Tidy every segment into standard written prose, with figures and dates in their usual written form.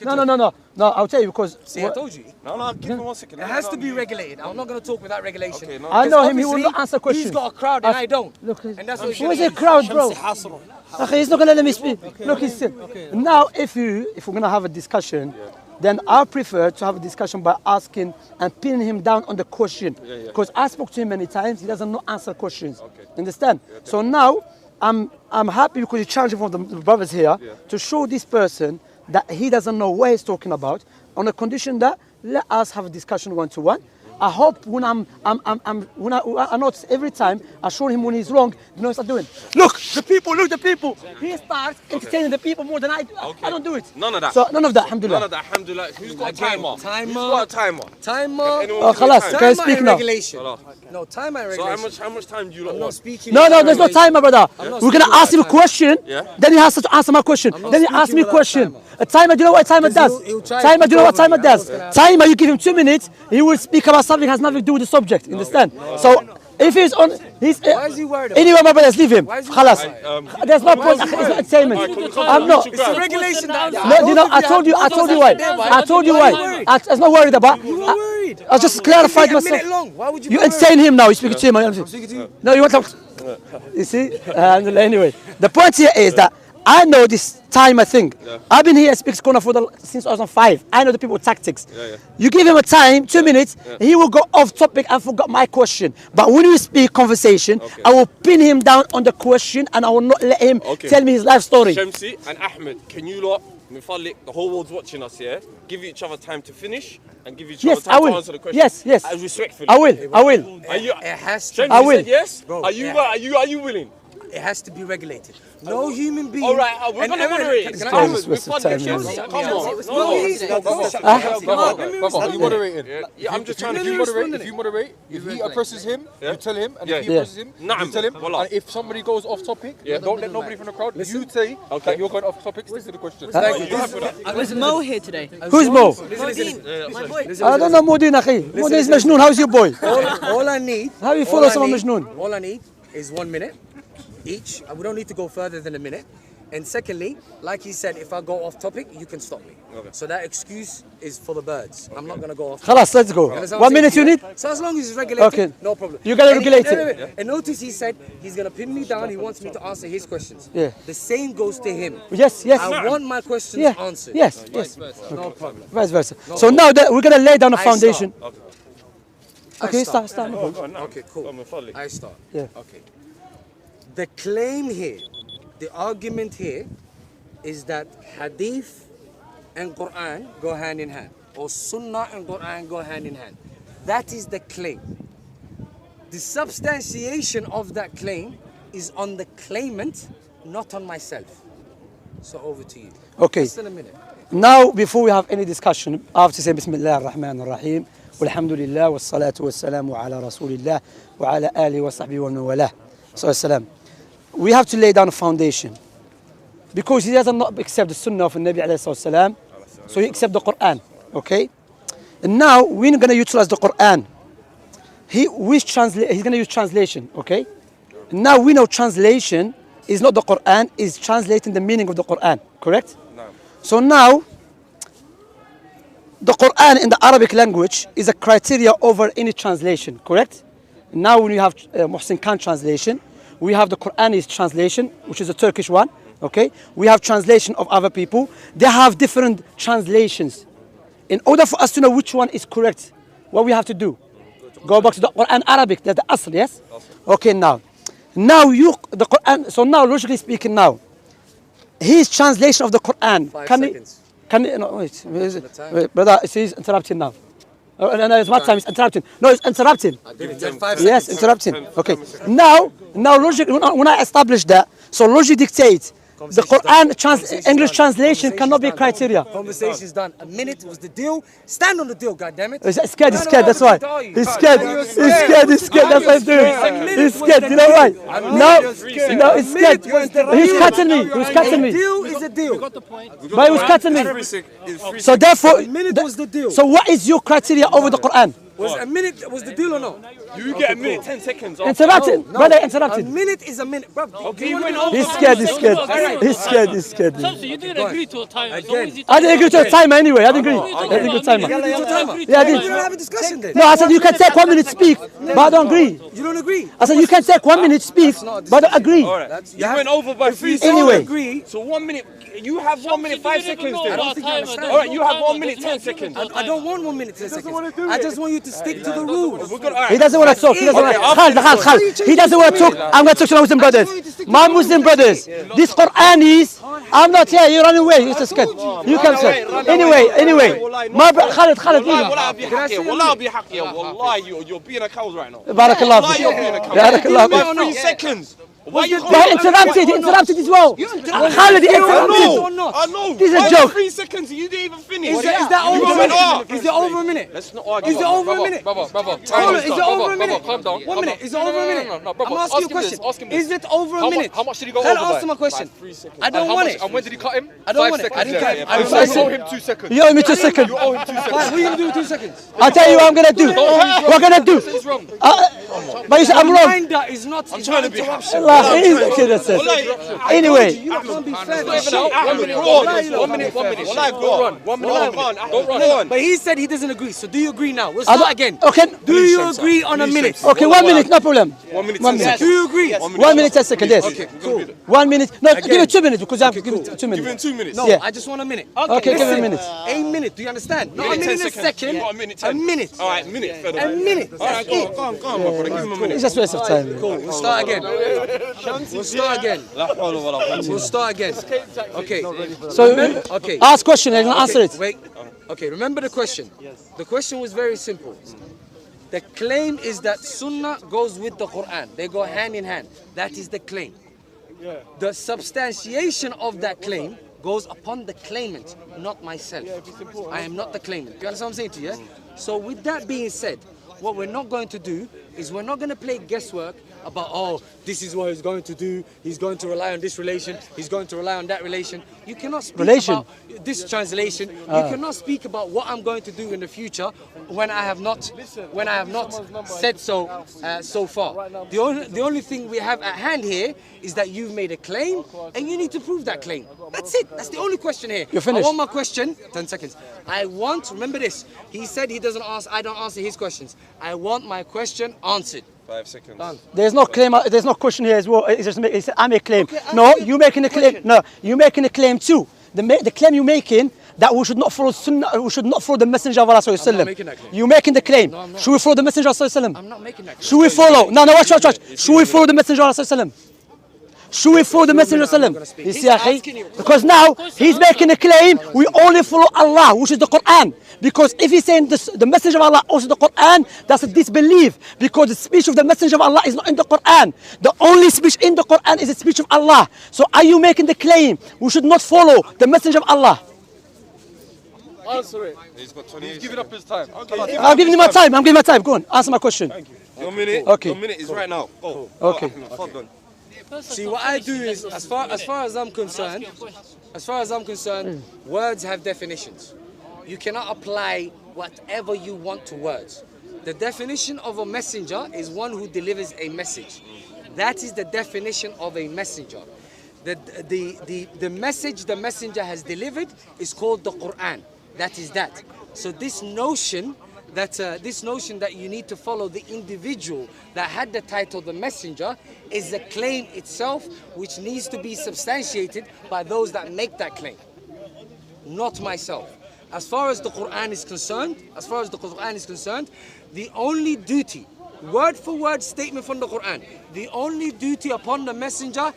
No. I'll tell you because. See, I told you. No, give him 1 second. It has to be regulated. I'm not going to talk without regulation. Okay, no. I know him. He will not answer questions. He's got a crowd and I don't. Look, and that's what who is a crowd, bro? Okay, he's not gonna let me speak. Look, he's still. Now, if we're gonna have a discussion, then I prefer to have a discussion by asking and pinning him down on the question. Because I spoke to him many times. He doesn't know answer questions. Understand? So now, I'm happy because you challenged one of the brothers here to show this person that he doesn't know what he's talking about, on the condition that let us have a discussion one-to-one. I hope when I notice every time I show him when he's wrong, you know what I'm doing? Look the people. He starts entertaining the people more than I do. I don't do it. None of that. So none of that, alhamdulillah. None of that, alhamdulillah. Who's got a timer? Timer. Who's got a timer? Oh, khalas, can I speak now? Regulation. No, timer and regulation. So how much time do you lot I'm want? not speaking. No, there's no timer, brother. We're gonna ask him a question, Yeah. then he has to answer my question. Then he asks me a without question. timer. A timer, do you know what a timer does? he'll try to Timer, do you know what control timer me. does? I know what's gonna Timer, you give him 2 minutes, he will speak about something that has nothing to do with the subject. Understand? So if he's on, he's. Why is he worried about Anyway, my brothers, leave him. Why is he Khalas. worried? There's no point. It's not entertainment. I'm not. It's a regulation. No, you know, I told you why. I told you why. I'm not worried about. You were worried. I just clarified A minute myself. long. Why would you? You be entertain him now. You speak to him. I'm speaking to you. No, you want to. You see? Anyway, the point here is that I know this timer thing. I've been here at Speaks Corner since 2005. I know the people tactics. You give him a time, 2 minutes, he will go off topic and forgot my question. But when we speak conversation, I will pin him down on the question and I will not let him tell me his life story. Shamsi and Ahmed, can you lot, Mufalik, the whole world's watching us here, give each other time to finish and give each other time to answer the question? Yes. As respectfully. I will. Are you? It has to. Shamsi I will. said yes. Bro, Are you willing? It has to be regulated. No human being. All right, we're gonna moderate it. Can I Ahmed, just we're waste of funding time, Shamsi. man. Come on. Brother, are you moderating? Yeah, I'm just trying to If you moderate, if he oppresses him, you tell him, and if he oppresses him, you tell him. And if somebody goes off topic, don't let nobody from the crowd. You say that you're going off topic. Stick to the question. Was Mo here today? Who's Mo? My boy. I don't know Modin, akhi. Modin is Majnoon. How's your boy? All I need. How you follow someone Majnoon? All I need is 1 minute each. We don't need to go further than a minute. And secondly, like he said, if I go off topic, you can stop me. So that excuse is for the birds. I'm not going to go off topic. Khalas, let's go. 1 minute you need? So as long as it's regulated, no problem. You gotta regulate it. And notice he said he's going to pin me down. He wants me to answer his questions. Yeah. The same goes to him. Yes. I want my questions answered. Yes. No problem. Vice versa. So now that we're gonna lay down a foundation. Okay, start. Okay, cool. I start. Yeah. Okay. The claim here, the argument here, is that Hadith and Quran go hand in hand, or Sunnah and Quran go hand in hand. That is the claim. The substantiation of that claim is on the claimant, not on myself. So over to you. Okay. Just in a minute. Now, before we have any discussion, I have to say Bismillah ar-Rahman ar-Rahim. Walhamdulillah, wassalatu wassalamu ala Rasulillah, wa ala alihi wa sahbihi wa man walah. So, we have to lay down a foundation. Because he doesn't not accept the Sunnah of the Nabi alayhi salam, so he accepts the Quran. Okay? And now, we're going to utilize the Quran. He's going to use translation. Okay? And now we know translation is not the Quran, is translating the meaning of the Quran. Correct? No. So now, the Quran in the Arabic language is a criteria over any translation, correct? Now when you have Muhsin Khan translation, we have the Quranic translation, which is a Turkish one, okay? We have translation of other people. They have different translations. In order for us to know which one is correct, what we have to do? Go back to the Quran Arabic, that's the Asl, yes? Okay, now the Quran, so now logically speaking now, his translation of the Quran, 5 seconds. No, wait, brother, he's interrupting now. No, it's my time, it's interrupting. No, it's interrupting. Yes, interrupting. Okay. Now, logic, when I establish that, so logic dictates the Quran English translation cannot be criteria. Conversation's done. A minute was the deal. Stand on the deal, goddammit. He's scared, that's why. He's scared, that's why he's doing. He's scared, you know why? No, he's scared. He's cutting me. A deal is a deal. But he was cutting me. So therefore, A minute was the deal. so what is your criteria over the Quran? Was a minute was the deal or no? You get a minute, 10 seconds. Interrupted, brother, interrupted. A minute is a minute, bro. He's scared, he's scared. He's scared, he's scared. Shamsi, you didn't agree to a timer. I didn't agree to a timer anyway. I didn't agree. I didn't agree to a timer. Yeah, I We did. don't have a discussion then. No, I said you can take 1 minute speak, but I don't agree. You don't agree. I said you can take 1 minute speak, but I don't agree. Alright. You went over by 3 seconds. Anyway. Agree. So 1 minute. You have 1 minute, 5 seconds then. I don't think you understand. Alright, you have 1 minute, 10 seconds. I don't want 1 minute, 10 seconds. I just want you to stick to the rules. He doesn't want to talk. He doesn't want to talk. He doesn't want to talk. I'm going to talk to my Muslim brothers. My Muslim brothers. This Quran is. I'm not here. You run away. You're scared. You come, sir. Anyway. My brother, Khalid. Wallahi, you're being a cow right now. Barakallah. Wallahi, you're being a cow. Barakallah. By 3 seconds. Why you Interrupted as well. Khalid, interrupted. I know. This is a Why joke. 3 seconds and you didn't even finish. Is that over a minute? Is it over a minute? Let's not argue. Is it over a minute? Brother. Hold on, is it over a minute? Calm down. 1 minute. Is it over a minute? No, brother. I'm asking you a question. Is it over a minute? How much did he go Can over I by? answer my question? 3 seconds. I don't want it. And when did he cut him? I don't 5 want it. seconds. I didn't cut him. You owe him 2 seconds. You owe me 2 seconds. You owe him 2 seconds. What are you going to do with 2 seconds? I'll tell you what I'm going to do. What I'm going to do. It's wrong. But you said I'm wrong. Reminder is not interruption. Allah, he's the kid that said. Anyway. You can't be fair. 1 minute. 1 minute. Wallahi, go on. 1 minute. Go on. But he said he doesn't agree. So do you agree now? We'll start again. Okay. Do you agree on a minute? Okay, 1 minute, no problem. 1 minute, 1 10 minute. Do you agree? 1 minute, 10 seconds, yes. Okay, cool. 1 minute. No, give it 2 minutes because I have to give it 2 Give him minutes. 2 minutes. No, Yeah. I just want a minute. Okay, give me a listen. minute. A minute, do you understand? Not a Minute, minute 10 and a seconds. second. You got a minute, A 10. minute. Alright, minute. A minute. Alright, go on, my brother. Give him a minute. It's just a waste of time. Cool, we'll start again. We'll start again. We'll start again. Okay. So, Okay. ask question and answer it. Wait. Okay, remember the question. The question was very simple. The claim is that Sunnah goes with the Quran. They go hand in hand. That is the claim. The substantiation of that claim goes upon the claimant, not myself. I am not the claimant. You understand what I'm saying to you? Yeah? So with that being said, what we're not going to do is we're not going to play guesswork about, oh, this is what he's going to do. He's going to rely on this relation. He's going to rely on that relation. You cannot speak about this translation. You cannot speak about what I'm going to do in the future when I have not said so so far. The only thing we have at hand here is that you've made a claim and you need to prove that claim. That's it. That's the only question here. You're finished. I want my question. 10 seconds. Remember this. He said he doesn't ask. I don't answer his questions. I want my question answered. 5 seconds. Done. There's no claim. There's no question here as well. It's just he said, I make a claim. No, you making a claim. No, you making a claim too. The claim you making that we should not follow Sunnah. We should not follow the Messenger of Allah Sallallahu Alaihi Wasallam. I'm not making that claim. You making the claim. No, I'm not. Should we follow the Messenger of Allah Sallallahu Alaihi Wasallam? I'm not making that claim. Should we follow? No, watch. Should we follow the Messenger of Allah Sallallahu Alaihi Wasallam? Should we follow the Messenger of Allah? You see, akhi? Because now he's making a claim we only follow Allah, which is the Quran. Because if he's saying this, the Messenger of Allah also the Quran, that's a disbelief. Because the speech of the Messenger of Allah is not in the Quran. The only speech in the Quran is the speech of Allah. So are you making the claim we should not follow the Messenger of Allah? Answer it. He's got 28 He's giving up his time. I'm giving you my time. Go on. Answer my question. Your minute. Okay. Your minute is right now. Go. Okay. Hold on. See, what I do is, as far as I'm concerned, words have definitions. You cannot apply whatever you want to words. The definition of a messenger is one who delivers a message. That is the definition of a messenger. The message the messenger has delivered is called the Quran. That is that. So this notion that you need to follow the individual that had the title the messenger is a claim itself which needs to be substantiated by those that make that claim, not myself. As far as the Quran is concerned, the only duty, word for word statement from the Quran, the only duty upon the messenger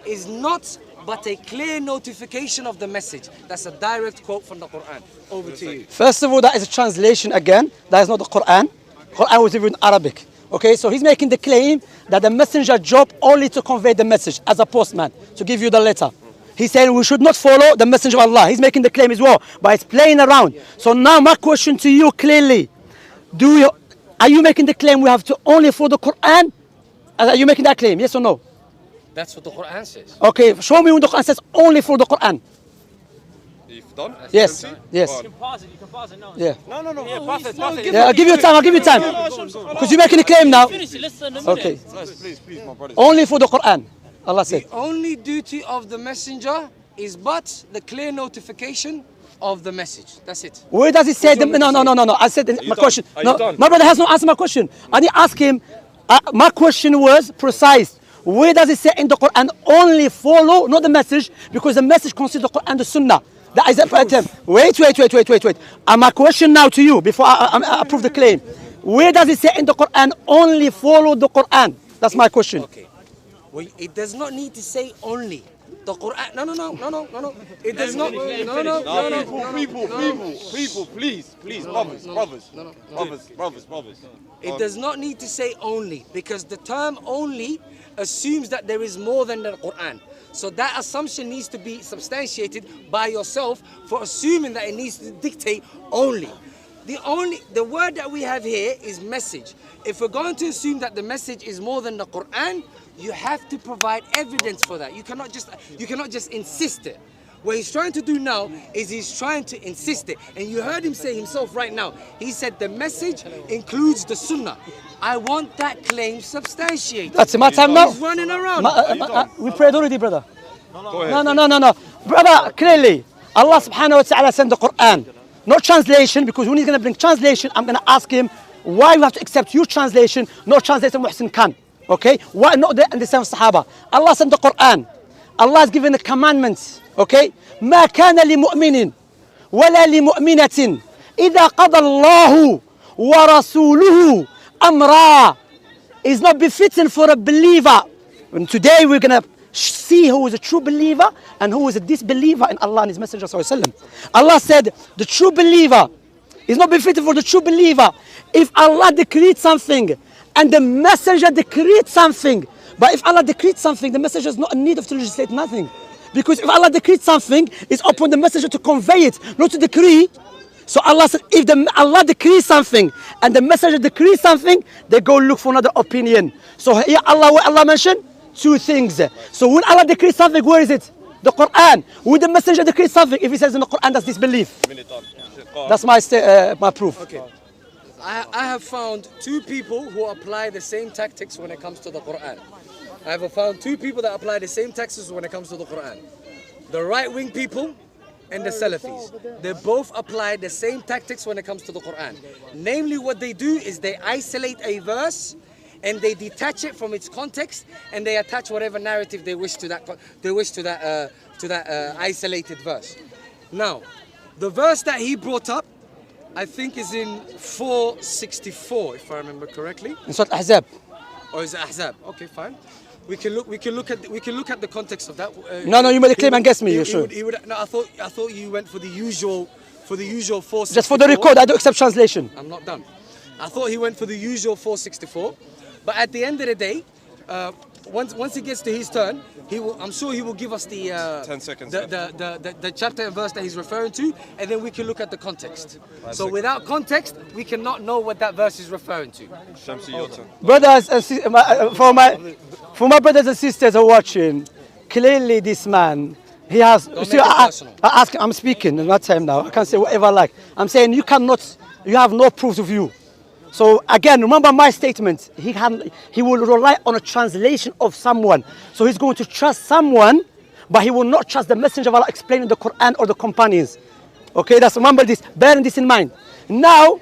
is not but a clear notification of the message. That's a direct quote from the Quran. Over to you. First of all, that is a translation again. That is not the Quran. Quran was written in Arabic. Okay, so he's making the claim that the messenger job only to convey the message as a postman, to give you the letter. He's saying we should not follow the messenger of Allah. He's making the claim as well, but it's playing around. So now my question to you clearly, are you making the claim we have to only follow the Quran? Are you making that claim, yes or no? That's what the Quran says. Okay, show me when the Quran says only follow the Quran. done? Yes, yes. Go on. You can pause it. You can pause it now. Yeah. No. Yeah, pass it, pass it. Yeah, I'll give you time. I'll give you time. Because you're making a claim now. Finish it. Listen a minute. Okay. Please, my brothers. Only for the Quran. Allah said. The only duty of the messenger is but the clear notification of the message. That's it. Where does it say? No. I said my question. Are you No, done? my brother has not answered my question. I need to ask him. My question was precise. Where does it say in the Quran only follow, not the message, because the message consists the Quran and the Sunnah. That is wait. My question now to you before I approve the claim. Where does it say in the Quran only follow the Quran? That's my question. Okay. Well, it does not need to say only. The Quran. No. It does not. No. People, please, brothers. It does not need to say only, because the term only assumes that there is more than the Quran. So that assumption needs to be substantiated by yourself for assuming that it needs to dictate only. The word that we have here is message. If we're going to assume that the message is more than the Quran, you have to provide evidence for that. You cannot just insist it. What he's trying to do now is he's trying to insist it. And you heard him say himself right now. He said the message includes the Sunnah. I want that claim substantiated. That's my time now. He's running around. We prayed already, brother. Go ahead. No. Brother, clearly, Allah subhanahu wa ta'ala sent the Quran. No translation, because when he's going to bring translation, I'm going to ask him why you have to accept your translation, no translation Muhsin Khan. Okay? Why not the same Sahaba? Allah sent the Quran. Allah has given the commandments. Okay? ما كان لمؤمن ولا لمؤمنة إذا قضى الله ورسوله أمرا. It's not befitting for a believer. And today we're going to see who is a true believer and who is a disbeliever in Allah and His Messenger sallallahu alaihi wasallam. Allah said the true believer is not befitting for the true believer if Allah decreed something and the Messenger decreed something. But if Allah decreed something, the Messenger is not in need of to legislate nothing. Because if Allah decreed something, it's upon the Messenger to convey it, not to decree. So Allah said, if Allah decrees something and the Messenger decrees something, they go look for another opinion. So here Allah mentioned two things. So when Allah decrees something, where is it? The Quran. When the Messenger decrees something, if he says in the Quran, that's disbelief. That's my proof. Okay. I have found two people who apply the same tactics when it comes to the Quran. I have found two people that apply the same tactics when it comes to the Quran. The right-wing people and the Salafis. They both apply the same tactics when it comes to the Quran. Namely, what they do is they isolate a verse and they detach it from its context and they attach whatever narrative they wish to that isolated verse. Now, the verse that he brought up, I think, is in 464, if I remember correctly. In Surah Ahzab. Or is it Ahzab? Okay, fine. We can look at the context of that. No, you made a claim and guess me. You're sure. No, I thought you went for the usual 464. Just for the record, I don't accept translation. I'm not done. I thought he went for the usual 464, but at the end of the day, once he gets to his turn, I'm sure he will give us the 10 seconds. The chapter and verse that he's referring to, and then we can look at the context. So without context, we cannot know what that verse is referring to. Shamsi, your turn. Brothers and for my brothers and sisters who are watching, clearly this man, he has. I'm speaking. It's not time now. I can say whatever I like. I'm saying you have no proof of you. So again, remember my statement. He will rely on a translation of someone. So he's going to trust someone, but he will not trust the Messenger of Allah explaining the Quran or the companions. Okay, remember this. Bearing this in mind. Now,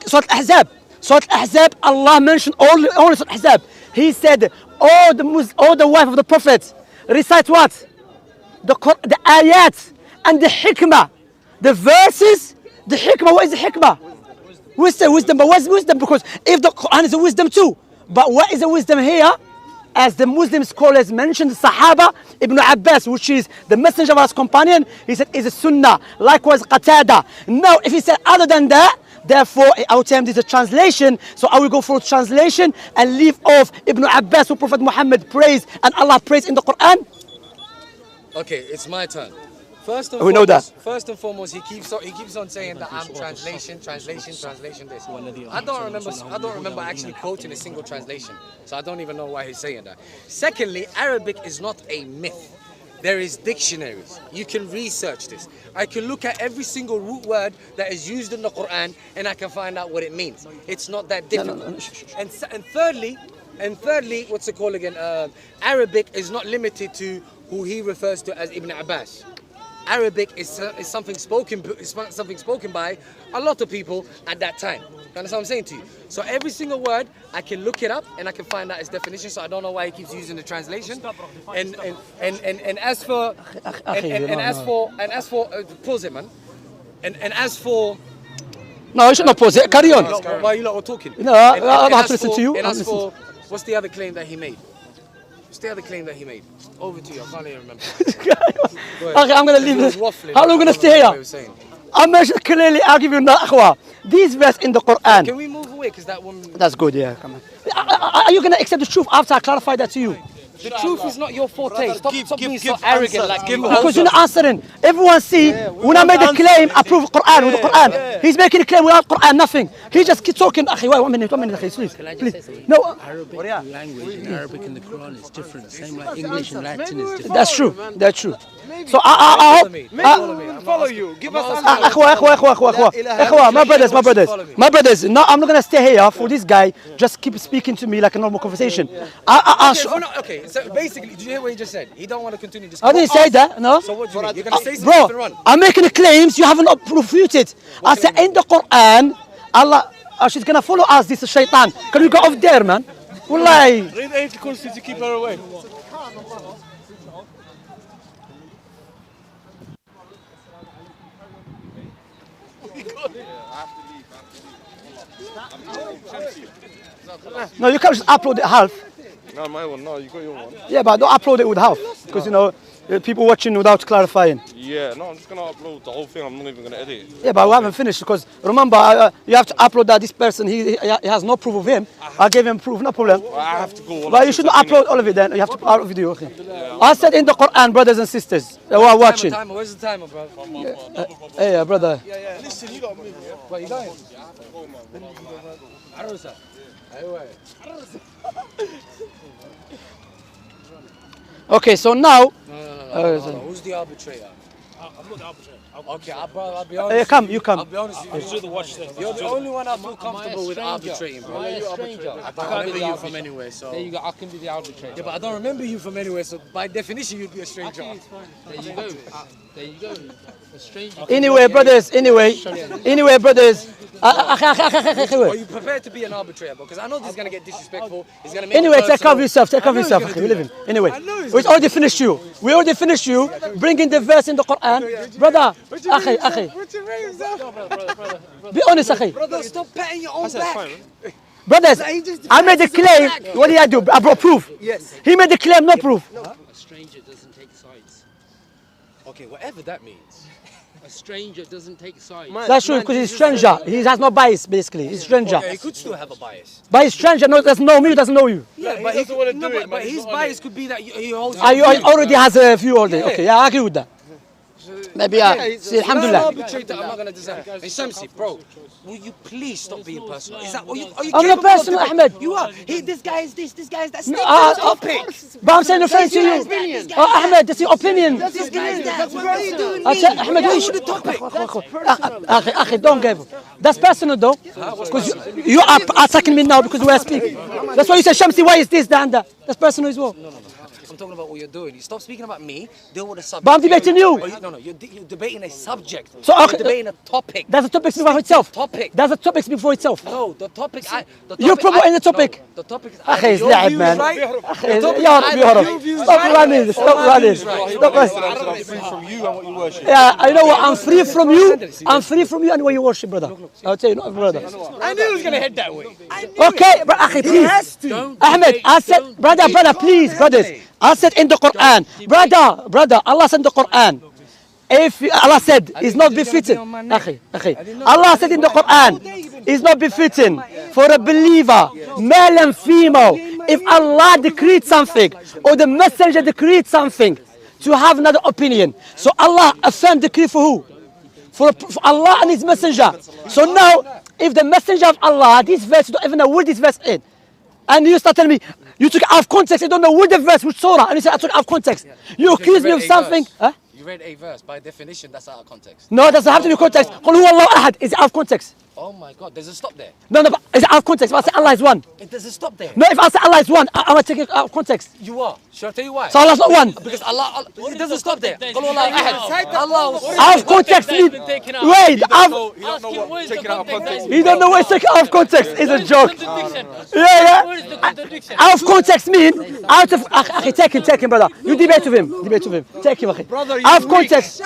Surah Ahzab, Allah mentioned only Surah Ahzab. He said, all the wife of the Prophet recite what? The ayat and the hikmah. The verses, the hikmah. What is the hikmah? Wisdom, but what's wisdom? Because if the Quran is a wisdom too, but what is the wisdom here? As the Muslim scholars mentioned, the Sahaba, Ibn Abbas, which is the Messenger of Allah's companion, he said is a Sunnah. Likewise, Qatada. Now, if he said other than that, therefore, our time is a translation. So I will go for translation and leave off Ibn Abbas, who Prophet Muhammad praised and Allah praised in the Quran. Okay, it's my turn. First and foremost, he keeps on saying that I'm translation this. I don't remember actually quoting a single translation, so I don't even know why he's saying that. Secondly, Arabic is not a myth. There is dictionaries. You can research this. I can look at every single root word that is used in the Quran and I can find out what it means. It's not that difficult. And thirdly, what's it called again? Arabic is not limited to who he refers to as Ibn Abbas. Arabic is something spoken by a lot of people at that time. You understand what I'm saying to you? So every single word, I can look it up and I can find out its definition. So I don't know why he keeps using the translation. And as for pause it, man. And as for no, you should not pause it. Carry on. Why are you lot all talking? No, I have to listen to you. And as for what's the other claim that he made? What's the other claim that he made? Over to you. I can't even remember. Okay, I'm going to leave this. How long are we going to stay here? I'm clearly arguing with Akhwa. These verse in the Quran. Can we move away? Because that one. That's good, yeah. Come on. Are you going to accept the truth after I clarify that to you? The truth is not your forte. Stop being so arrogant. Like, because you're not answering. Everyone see, when I made the claim, I prove Quran with the Quran. He's making a claim without Quran, nothing. He just keeps talking. Akhi, wait, 1 minute, please. Please. No. Arabic language in Arabic and the Quran is different. Same like English and Latin is different. That's true. That's true. So I hope. Follow you. Give us Akhwa, my brothers. No, I'm not gonna stay here for this guy. Just keep speaking to me like a normal conversation. Okay, so basically, did you hear what he just said? He don't want to continue this. I didn't say that, no. So what do you mean? You're gonna say something to run? I'm making claims you haven't refuted. I said in the Quran, Allah, she's gonna follow us. This is shaitan. Can you go off there, man? Wallahi. Read Ayatul Kursi to keep her away. No, you can't just upload it half. No, my one. No, you got your one. Yeah, but don't upload it with half, because you know people watching without clarifying. Yeah, no, I'm just gonna upload the whole thing. I'm not even gonna edit it. Yeah, but we haven't finished, because remember you have to upload that this person he has no proof of him. I gave him proof, no problem. Well, I have to go. But you shouldn't upload all of it then. You have to upload video. Okay. I said in the Quran, brothers and sisters who are watching. Where's the timer, bro? Hey, brother. Yeah. Listen, you gotta move. Yeah? Where you going? Okay, so now. No. Who's the arbitrator? I'm not the arbitrator. Okay, I'll be honest. You come. I'll be honest with you. You're the only one I feel comfortable with arbitrating, bro. You're a stranger. I don't remember you from anywhere, so. There you go. I can be the arbitrator. Yeah, but I don't remember you from anywhere, so by definition you'd be a stranger. There you go. There you go. A stranger. Anyway, brothers. Are you prepared to be an arbitrator? Because I know this is gonna get disrespectful. It's gonna make. Anyway, take care of yourself. We live in. Anyway, we already finished you. Bringing the verse in the Quran, brother. Akhi. Be honest, akhi. Brother, stop patting your own back. Brothers, I made a claim. What did I do? I brought proof. Yes. He made the claim, no proof. A stranger doesn't take sides. Okay, whatever that means. A stranger doesn't take sides. That's true, because he's stranger. He has no bias, basically. He's stranger. Okay, he could still have a bias. But he's stranger, doesn't know me, doesn't know you. Yeah, but he doesn't want to do it. But his bias could be that he holds. He already has a view already. Okay, yeah, I agree with that. Maybe see, alhamdulillah. I'm not gonna decide. And Shamsi, bro, will you please stop being personal? Is that? Are you I'm not personal, Ahmed. You are. This guy is this. This guy is that. Topic. But I'm saying referring to you. Ahmed, that's your opinion. This guy is that. What are you doing? Ahmed, what is the topic? Akhi, don't give. That's personal though. Because you are attacking me now because we are speaking. That's why you said, Shamsi, why is this, that, and that? That's personal as well. No. I'm talking about what you're doing. You stop speaking about me. Deal with the subject. But I'm debating you. No. You're debating a subject. So you're debating a topic. That's a topic speak for itself. Topic. That's a topic speak for itself. No, the topic. You're promoting the topic. No, the topic is. Akhi, it's la'ib, man. Stop running. I'm free from you and what you worship. Yeah, I know what. I'm free from you. I'm free from you and what you worship, brother. I'll tell you, brother. I knew he was gonna head that way. Okay, but Akhi, please. Ahmed, I said, brother, please, brothers. I said in the Quran, brother, Allah said in the Quran, if Allah said it's not befitting, Allah said in the Quran, it's not befitting for a believer, male and female, if Allah decreed something or the messenger decreed something, to have another opinion. So Allah affirmed decree for who? For Allah and His messenger. So now, if the messenger of Allah, this verse, you don't even know where this verse is, and you start telling me, You took it out of context. You don't know which verse, which surah, and you say I took it out of context. You accuse me of something. Huh? You read a verse. By definition, that's out of context. No, it doesn't have to be context. قل هو الله أحد is out of context. Oh my God, there's a stop there. No, but it's out of context. If I say Allah is one. It doesn't stop there. No, if I say Allah is one, I'm going to take it out of context. You are. Shall I tell you why? So Allah's not one. Because Allah it doesn't stop there. Allah Out of context means, wait, you don't know what it's taken out of context. It's a joke. Yeah. Out of context means, out of, take him, brother. You debate with him. Take him, out of context.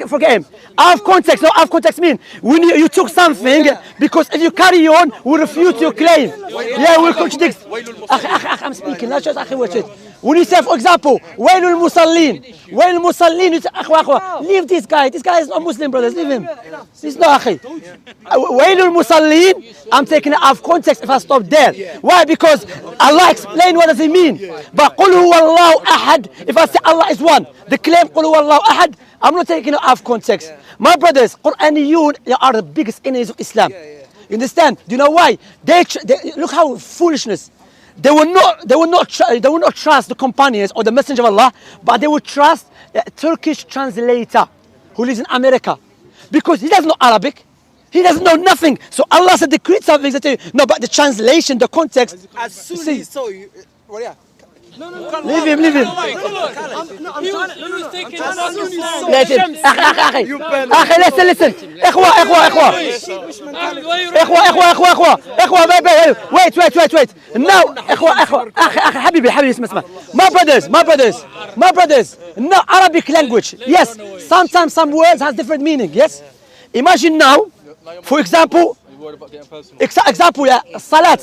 Forget him. Out of context, no, out of context means, when you took something, because if you carry on, we refute your claim. Yeah, we'll contradict. I'm speaking, not just wait. When you say, for example, Wailul Musallin, you say, leave this guy is not Muslim, brothers, leave him. He's not Akhi. Wailul Musallin, I'm taking it out of context if I stop there. Why? Because Allah explained what does it mean. But Qul huwa Allahu Ahad, if I say Allah is one, the claim Qul huwa Allahu Ahad, I'm not taking it out of context. My brothers, Quraniyun, they are the biggest enemies of Islam. You understand? Do you know why? They look how foolishness. They will not trust the companions or the messenger of Allah, but they will trust a Turkish translator who lives in America, because he doesn't know Arabic. He doesn't know nothing. So Allah said, decree something. They tell you, no, but the translation, the context. As soon as he saw you, well, yeah. Leave him. He was taking Let him. أخي, listen. إخوة. Wait. Now, إخوة. أخي, حبيبي, اسمع. My brothers. Now, Arabic language. Yes, sometimes some words has different meaning. Yes. Imagine now, for example, Salat.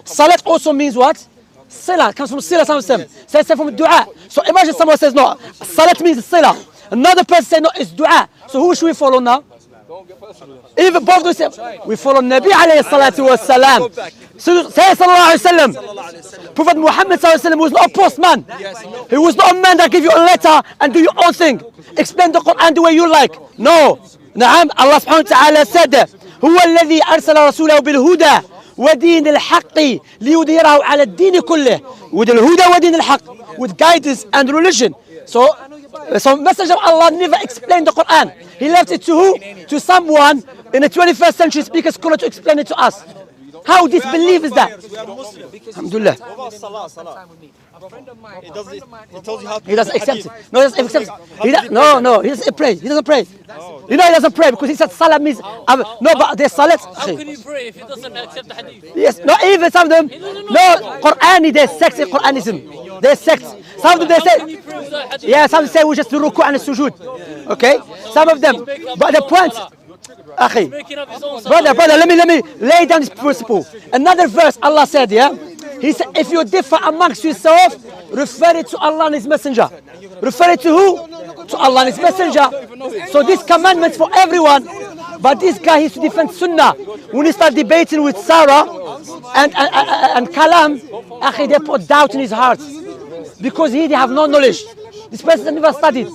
Salat also means what? Sila, comes from Sila, some say from Dua. So imagine someone says no, Salat means Sila. Another person says no, it's Dua. So who should we follow now? Even both of them say, we follow Nabi alayhi salatu wa salam. So say sallallahu alayhi wa sallam. Prophet Muhammad sallallahu alayhi wa sallam was not a postman. He was not a man that give you a letter and do your own thing. Explain the Quran the way you like. No. نعم. Allah subhanahu wa ta'ala said, هو الذي أرسل رسوله بالهدى ودين الحق ليظهره على الدين كله. With the huda ودين الحق, with guidance and religion. So Messenger of Allah never explained the Quran. He left it to who? To someone in the 21st century speaker scholar to explain it to us. How disbelief is that? Alhamdulillah. He doesn't accept it. No, he doesn't accept it. No, he doesn't pray. He doesn't pray. You know he doesn't pray because he said salah means no, but there's salat. How can you pray if he doesn't accept the hadith? Yes, not even some of them. No, Qur'ani, there's sex in Qur'anism. There's sex. Some of them they say, yeah, some say we just do ruku' and sujood. Okay, some of them. But the point, Akhi, brother, let me lay down this principle. Another verse, Allah said, yeah. He said, if you differ amongst yourself, refer it to Allah and His Messenger. Refer it to who? To Allah and His Messenger. So this commandment for everyone. But this guy used to defend Sunnah. When he started debating with Sarah and Kalam, akhi, they put doubt in his heart. Because he have no knowledge. This person never studied.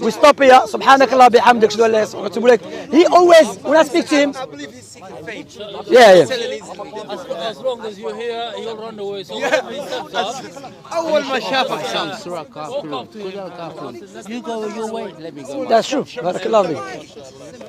We stop here. Subhanakallah bihamdik. He always, when I speak to him, yeah. As long as you're here, he'll run away. So أول ما شافك شمس راح كافرون. You go your way, let me go. That's true. Barakallah.